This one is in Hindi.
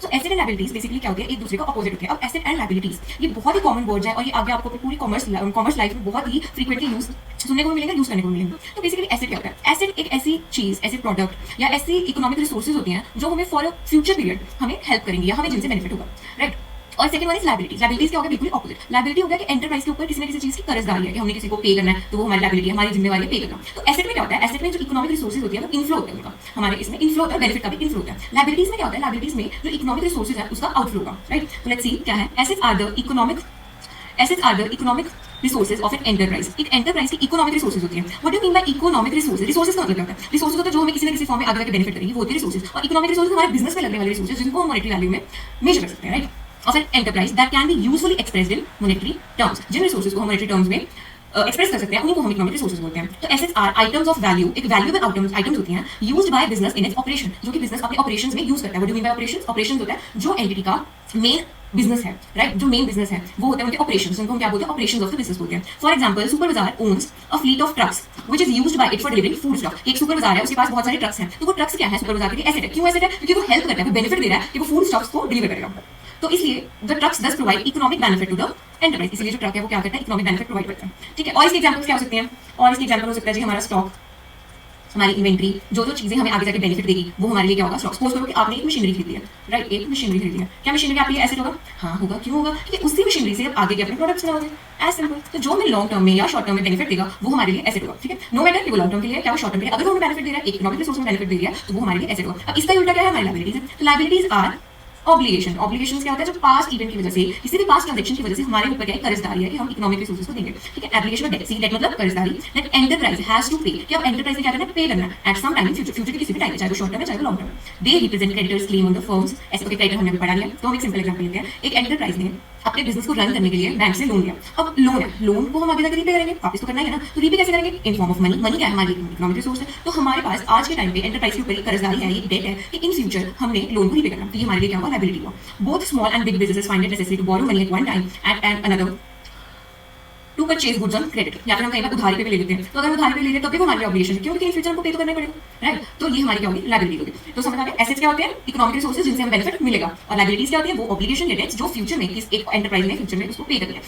So asset and liabilities basically क्या होती है, एक दूसरे का ऑपोजिट होते हैं। अब एसेट एंड लायबिलिटीज ये बहुत ही कॉमन वर्ड्स है और ये आगे आपको पूरी कॉमर्स लाइफ में बहुत ही फ्रीक्वेंटली यूज सुनने को मिलेगा, यूज करने को मिलेंगे। तो बेसिकली एसेट क्या होता है? एसेट एक ऐसी चीज, ऐसे प्रोडक्ट या ऐसी इकोनॉमिक रिसोर्सेज होती हैं जो हमें फॉर फ्यूचर पीरियड हमें हेल्प करेंगी या हमें जिनसे बेनिफिट होगा, राइट। और second one is liabilities. Liabilities क्या होगा? बिल्कुल ऑपोजिट। लायबिलिटी हो गया कि एंटरप्राइज के ऊपर किसी न किसी चीज की कर्जदारी है कि हमने किसी को पे करना है, तो वो हमारी लायबिलिटी है, हमारी जिम्मेवारी है पे करना। तो एसेट में क्या होता है? एसेट में जो इकोनॉमिक रिसोर्सेज होती है वो इनफ्लो होता है उनका, हमारे इसमें इनफ्लो होता है, बेनिफिट का भी इनफ्लो होता है। लायबिलिटीज में क्या होता है? लायबिलिटीज में जो इकोनॉमिक रिसोर्सेज है उसका आउटफ्लो होगा, राइट। तो लेट्स सी क्या है। Assets are the economic resources of an enterprise. एक एंटरप्राइज की इकोनॉमिक रिसोर्सेज होती है। What do you mean by economic resources? Resources का मतलब क्या होता है? रिसोर्सेज होता है जो हमें किसी न किसी फॉर्म में आगे जाके बेनिफिट करेगी, वो होती है रिसोर्सेज। और इकोनॉमिक रिसोर्सेज हमारे बिजनेस में लगने वाले रिसोर्सेज जिनको हम मॉनेटरी वैल्यू में मेजर कर सकते हैं, right, of an enterprise that can be usefully expressed in monetary terms. जिन रिसोर्सेज को हम मॉनेटरी टर्म्स में एक्सप्रेस कर सकते हैं उन्हीं को हम इकोनॉमिक रिसोर्सेज बोलते हैं। तो assets are items of value, एक वैल्यूएबल आइटम्स होती हैं used by business in its operation, जो कि बिजनेस अपने ऑपरेशंस में यूज करता है। What do you mean by operations? Operations होता है जो एंटिटी का मेन बिजनेस है, राइट, जो मेन बिजनेस है वो होता है उनके ऑपरेशंस, उनको हम क्या बोलते हैं? ऑपरेशंस ऑफ द बिजनेस बोलते हैं। फॉर एग्जांपल सुपर बाजार owns a fleet of trucks which is used by it for delivering food stock. एक सुपर बाजार है, उसके पास बहुत सारे ट्रक्स हैं, तो वो ट्रक्स क्या है? सुपर बाजार के लिए एसेट है। क्यों एसेट है? क्योंकि वो हेल्प करता है, वो बेनिफिट दे रहा है कि वो फूड स्टॉक्स को डिलीवर करेगा। तो इसलिए the trucks thus provide economic benefit to the enterprise. इसलिए जो ट्रक है वो क्या करता है? इकोनॉमिक बेनिफिट प्रोवाइड करता है, ठीक है। और इसके एग्जांपल्स क्या हो सकते हैं? और इसके एग्जांपल हो सकता है जी हमारा स्टॉक, हमारी इन्वेंट्री, जो जो चीजें हमें आगे जाके बेनिफिट देगी वो हमारे लिए क्या होगा? स्टॉक। सपोज करो कि आपने एक मशीनरी खरीदी है, राइट, एक मशीनरी खरीदी है। क्या मशीनरी आपके लिए एसेट होगा? हाँ होगा। क्यों होगा? क्योंकि उसी मशीनरी से आप आगे के अपने प्रोडक्ट्स बनाओगे, एज सिंपल। तो जो हमें लॉन्ग टर्म में या शॉर्ट टर्म में बेनिफिट देगा वो हमारे लिए एसेट होगा, ठीक है। नो मैटर कि वो लॉन्ग टर्म के लिए क्या वो शॉर्ट टर्म के लिए, अगर वो हमें बेनिफिट दे रहा है, एक इकोनॉमिक रिसोर्स में बेनिफिट दे रहा है, तो वो हमारे लिए एसेट होगा। अब इसका उल्टा क्या है? हमारी लायबिलिटीज है। तो लायबिलिटीज आर ऑब्लिगेशन। ऑब्लिगेशंस क्या होता है? जो पास्ट इवेंट की वजह से, किसी भी पास्ट ट्रांजैक्शन की वजह से हमारे ऊपर क्या है? कर्जदारी है कि हम इकोनॉमिक रिसोर्सेज को देंगे, ठीक है। Application of debt, see debt मतलब कर्जदारी, that enterprise has to pay, कि अब एंटरप्राइज ने क्या करना है? पे करना है at some time in future के किसी भी टाइम, चाहे वो शॉर्ट टर्म है चाहे वो long term. They represent creditors claim on the firms. ऐसे तो क्रेडिटर हमने भी पढ़ा लिया, तो हम एक सिंपल एग्जांपल लेते हैं। एक एंटरप्राइज ने अपने बिजनेस को रन करने के लिए बैंक से लोन लिया। अब लोन है, लोन को हम आगे जाकर रीपे करेंगे, वापस तो करना ही है ना। तो रीपे कैसे करेंगे? In form of money. Money क्या है? हमारी इकोनॉमिक रिसोर्स है। तो हमारे पास आज के टाइम पे एंटरप्राइज के ऊपर कर्जदारी है, ये डेट है कि इन फ्यूचर हमने लोन को रीपे करना, तो ये हमारे लिए क्या होगा? लायबिलिटी हुआ। Both small and big businesses find it necessary to borrow money at one time at another to purchase goods on credit, या फिर हम कहीं पर उधारी पे भी ले लेते हैं। तो अगर उधारी पे ले लेते हैं तो भी वो हमारी ऑब्लिगेशन है, क्योंकि इन फ्यूचर हमको पे तो करना ही पड़ेगा, राइट। तो ये हमारी क्या होगी? लायबिलिटी होगी। तो समझ आ गया एसेट्स क्या होते हैं? इकोनॉमिक रिसोर्सेज जिनसे हमें बेनिफिट मिलेगा, और लायबिलिटीज क्या होती है? वो ऑब्लिगेशन या डेट्स जो फ्यूचर में किस एक एंटरप्राइज ने फ्यूचर में उसको पे करना है।